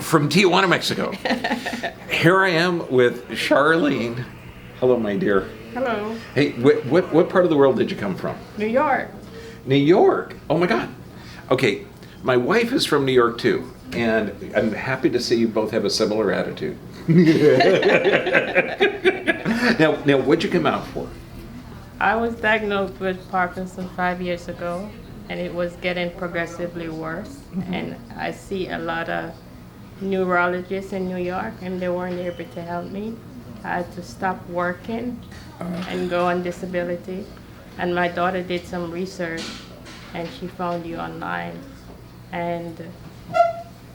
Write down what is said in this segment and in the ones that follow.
from Tijuana, Mexico. Here I am with Charlene. Hello, my dear. Hello. Hey, what part of the world did you come from? New York. New York. Oh my God. Okay, my wife is from New York too, and I'm happy to see you both have a similar attitude. Now, what'd you come out for? I was diagnosed with Parkinson's 5 years ago, and it was getting progressively worse. And I see a lot of neurologists in New York, and they weren't able to help me. I had to stop working and go on disability. And my daughter did some research, and she found you online. And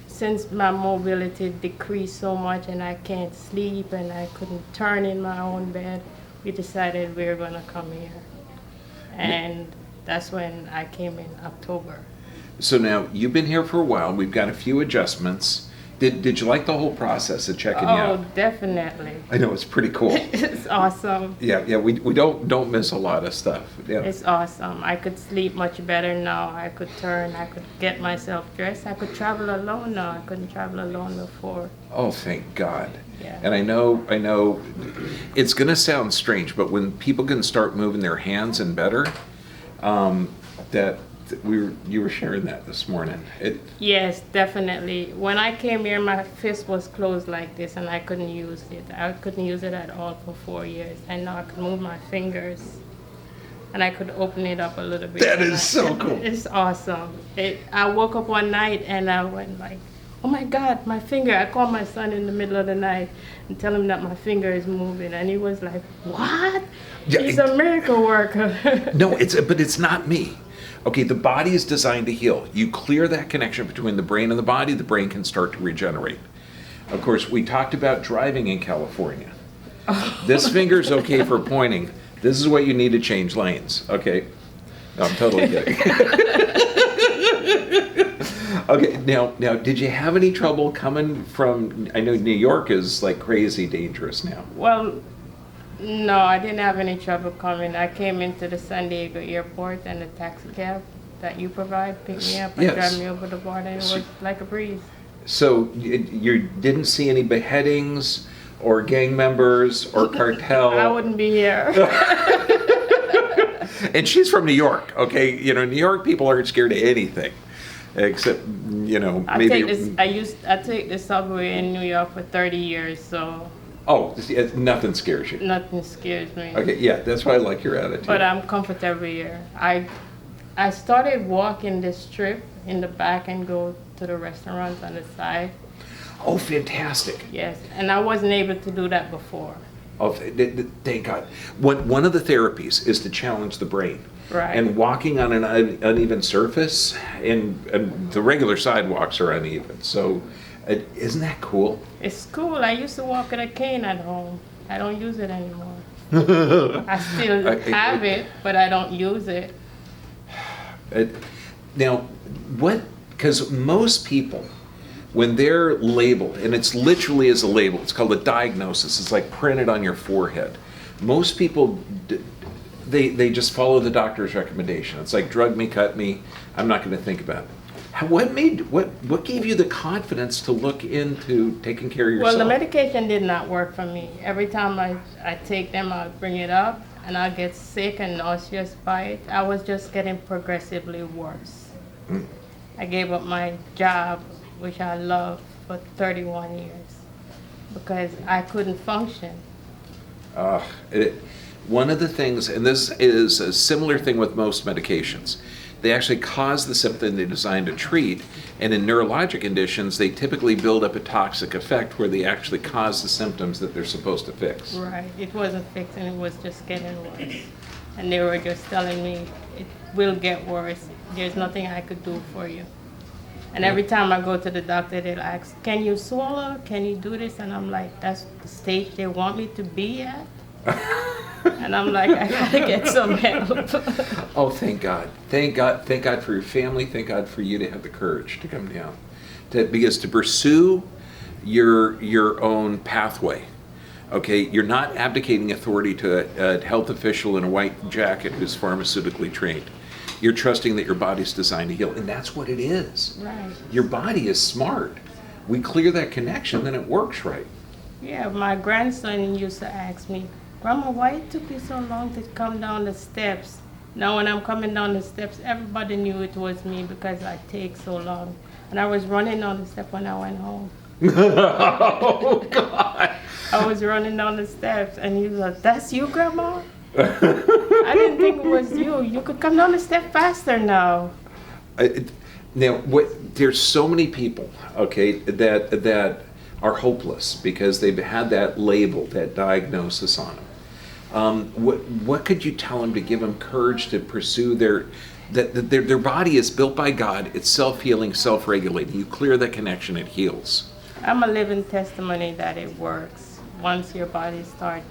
since my mobility decreased so much and I can't sleep and I couldn't turn in my own bed, we decided we were going to come here. And that's when I came in October. So now you've been here for a while. We've got a few adjustments. Did you like the whole process of checking you out? Oh, definitely. I know, it's pretty cool. It's awesome. Yeah. We don't miss a lot of stuff. Yeah. It's awesome. I could sleep much better now. I could turn. I could get myself dressed. I could travel alone now. I couldn't travel alone before. Oh, thank God. Yeah. And I know, it's going to sound strange, but when people can start moving their hands and better, you were sharing that this morning. Yes, definitely. When I came here, my fist was closed like this, and I couldn't use it. I couldn't use it at all for 4 years. And now I could move my fingers, and I could open it up a little bit. That is so cool. It's awesome. I woke up one night, and I went like, oh my God, my finger. I called my son in the middle of the night and tell him that my finger is moving. And he was like, what? Yeah, He's a miracle worker. No, but it's not me. Okay, the body is designed to heal. You clear that connection between the brain and the body, the brain can start to regenerate. Of course, we talked about driving in California. This finger's okay for pointing. This is what you need to change lanes. Okay. No, I'm totally kidding. Okay, now, did you have any trouble coming from, I know New York is like crazy dangerous now. Well, no, I didn't have any trouble coming. I came into the San Diego airport and the taxi cab that you provide picked me up and Yes. drive me over the border. It was like a breeze. So you didn't see any beheadings or gang members or cartel? I wouldn't be here. And she's from New York, okay? You know, New York people aren't scared of anything, except, I maybe... take the subway in New York for 30 years, so Oh, nothing scares you. nothing scares me. Okay, yeah, that's why I like your attitude. But I'm comfortable here. I started walking this strip in the back and go to the restaurants on the side. Oh, fantastic. Yes, and I wasn't able to do that before. Oh, thank God. One of the therapies is to challenge the brain. Right. And walking on an uneven surface, and the regular sidewalks are uneven. So, isn't that cool? It's cool. I used to walk with a cane at home. I don't use it anymore. I still have it, but I don't use it. Now, because most people, when they're labeled, and it's literally as a label, it's called a diagnosis, it's like printed on your forehead. Most people, they just follow the doctor's recommendation. It's like drug me, cut me, I'm not going to think about it. What gave you the confidence to look into taking care of yourself? Well, the medication did not work for me. Every time I take them, I'll bring it up, and I'll get sick and nauseous by it. I was just getting progressively worse. I gave up my job, which I loved, for 31 years because I couldn't function. One of the things, and this is a similar thing with most medications, they actually cause the symptom they're designed to treat, and in neurologic conditions, they typically build up a toxic effect where they actually cause the symptoms that they're supposed to fix. Right. It wasn't fixing, it was just getting worse. And they were just telling me, it will get worse. There's nothing I could do for you. And every time I go to the doctor, they'll ask, can you swallow? Can you do this? And I'm like, that's the stage they want me to be at? And I'm like, I gotta get some help. Oh, thank God. Thank God for your family. Thank God for you to have the courage to come down. Because to pursue your own pathway, okay, you're not abdicating authority to a health official in a white jacket who's pharmaceutically trained. You're trusting that your body's designed to heal, and that's what it is. Right. Your body is smart. we clear that connection, then it works right. Yeah, my grandson used to ask me, Grandma, why it took you so long to come down the steps? Now when I'm coming down the steps, everybody knew it was me because I take so long. And I was running down the step when I went home. Oh, God. I was running down the steps and he was like, that's you, Grandma? I didn't think it was you. You could come down the step faster now. Now, there's so many people, okay, that are hopeless because they've had that label, that diagnosis on them. What could you tell them to give them courage to pursue their body is built by God. It's self-healing, self-regulating. You clear that connection, it heals. I'm a living testimony that it works. Once your body starts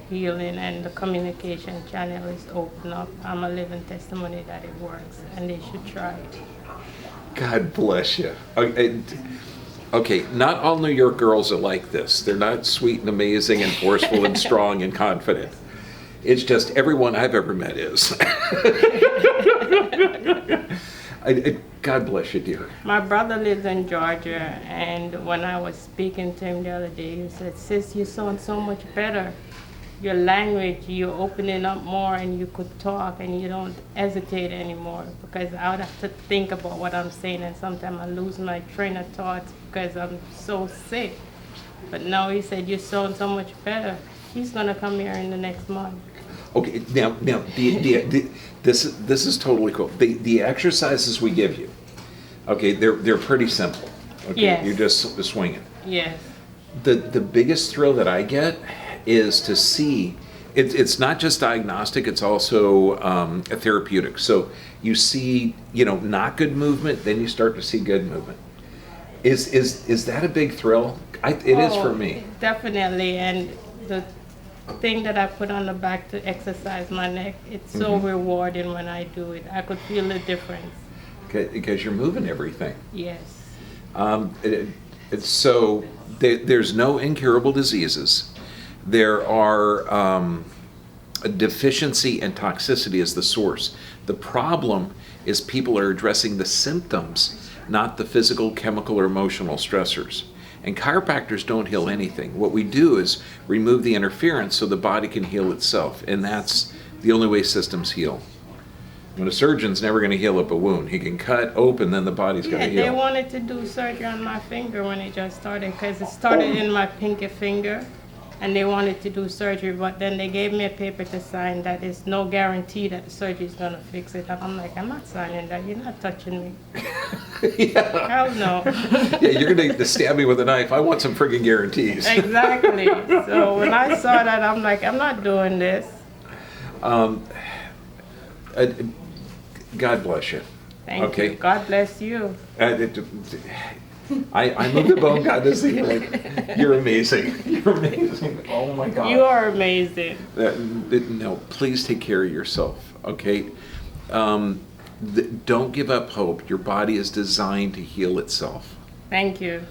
healing and the communication channel is open up, I'm a living testimony that it works, and they should try it. God bless you. Okay, not all New York girls are like this. They're not sweet and amazing and forceful and strong and confident. It's just everyone I've ever met is. God bless you, dear. My brother lives in Georgia, and when I was speaking to him the other day, he said, Sis, you sound so much better. Your language, you're opening up more and you could talk and you don't hesitate anymore, because I would have to think about what I'm saying and sometimes I lose my train of thought because I'm so sick. But now he said, you sound so much better. He's gonna come here in the next month. Okay, now, this is totally cool. The exercises we give you, okay, they're pretty simple. Okay, Yes. you're just swinging. Yes. The biggest thrill that I get is to see it's not just diagnostic, it's also a therapeutic. So you see, not good movement, then you start to see good movement. Is that a big thrill? It is for me. Definitely, and the thing that I put on the back to exercise my neck, it's so rewarding when I do it. I could feel the difference. Because you're moving everything. Yes. So there's no incurable diseases. There are a deficiency and toxicity as the source. The problem is people are addressing the symptoms, not the physical, chemical, or emotional stressors. And chiropractors don't heal anything. What we do is remove the interference so the body can heal itself. And that's the only way systems heal. When a surgeon's never going to heal up a wound. He can cut open, then the body's going to heal. They wanted to do surgery on my finger when it just started, because it started in my pinky finger, and they wanted to do surgery, but then they gave me a paper to sign that there's no guarantee that the surgery is going to fix it. I'm like, I'm not signing that. You're not touching me. Yeah. Hell no. Yeah, you're going to stab me with a knife. I want some friggin' guarantees. Exactly. So when I saw that, I'm like, I'm not doing this. God bless you. Thank you. God bless you. I move the bone, God does the healing. You're amazing. You're amazing. Oh my God. You are amazing. No, please take care of yourself, okay? Don't give up hope. Your body is designed to heal itself. Thank you.